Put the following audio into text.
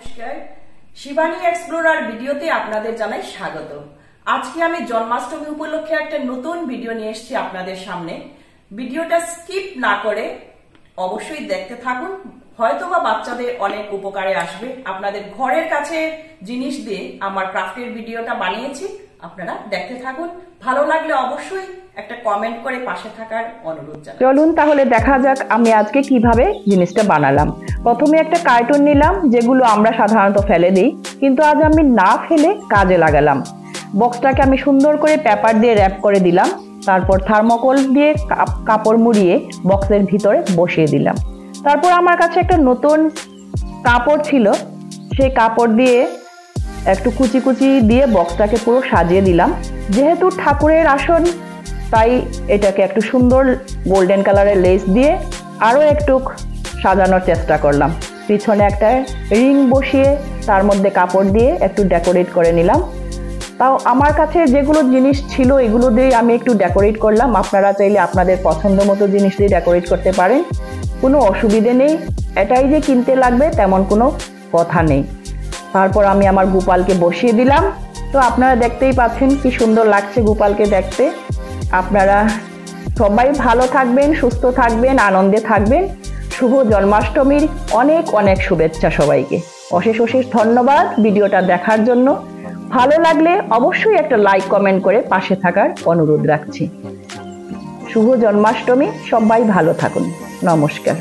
নমস্কার, শিবানী এক্সপ্লোরার ভিডিওতে আপনাদের জানাই স্বাগত। আজকে আমি জন্মাষ্টমী উপলক্ষে একটা নতুন ভিডিও নিয়ে এসেছি আপনাদের সামনে। ভিডিওটা স্কিপ না করে অবশ্যই দেখতে থাকুন, হয়তোবা বাচ্চাদের অনেক উপকারে আসবে। আপনাদের ঘরের কাছে জিনিস দিয়ে আমার ক্রাফটের ভিডিওটা বানিয়েছি, আপনারা দেখতে থাকুন। ভালো লাগলে অবশ্যই একটা কমেন্ট করে পাশে থাকার অনুরোধ জানাই। চলুন তাহলে দেখা যাক আমি আজকে কিভাবে জিনিসটা বানালাম। প্রথমে একটা কার্টুন নিলাম, যেগুলো আমরা সাধারণত ফেলে দিই, কিন্তু আজ আমি না ফেলে কাজে লাগালাম। বক্সটাকে আমি সুন্দর করে পেপার দিয়ে র্যাপ করে দিলাম, তারপর থার্মোকল দিয়ে কাপড় মুড়িয়ে বক্সের ভিতরে বসিয়ে দিলাম। তারপর আমার কাছে একটা নতুন কাপড় ছিল, সেই কাপড় দিয়ে একটু কুচি কুচি দিয়ে বক্সটাকে পুরো সাজিয়ে দিলাম। যেহেতু ঠাকুরের আসন, তাই এটাকে একটু সুন্দর গোল্ডেন কালারের লেস দিয়ে আরও একটু সাজানোর চেষ্টা করলাম। পিছনে একটা রিং বসিয়ে তার মধ্যে কাপড় দিয়ে একটু ডেকোরেট করে নিলাম। তাও আমার কাছে যেগুলো জিনিস ছিল এগুলো দিয়েই আমি একটু ডেকোরেট করলাম। আপনারা চাইলে আপনাদের পছন্দ মতো জিনিস দিয়ে ডেকোরেট করতে পারেন, কোনো অসুবিধে নেই। এটাই যে কিনতে লাগবে তেমন কোনো কথা নেই। তারপর আমি আমার গোপালকে বসিয়ে দিলাম। তো আপনারা দেখতেই পাচ্ছেন কি সুন্দর লাগছে গোপালকে দেখতে। আপনারা সবাই ভালো থাকবেন, সুস্থ থাকবেন, আনন্দে থাকবেন। শুভ জন্মাষ্টমীর অনেক অনেক শুভেচ্ছা সবাইকে। অশেষ অশেষ ধন্যবাদ ভিডিওটা দেখার জন্য। ভালো লাগলে অবশ্যই একটা লাইক কমেন্ট করে পাশে থাকার অনুরোধ রাখছি। শুভ জন্মাষ্টমী, সবাই ভালো থাকুন। নমস্কার।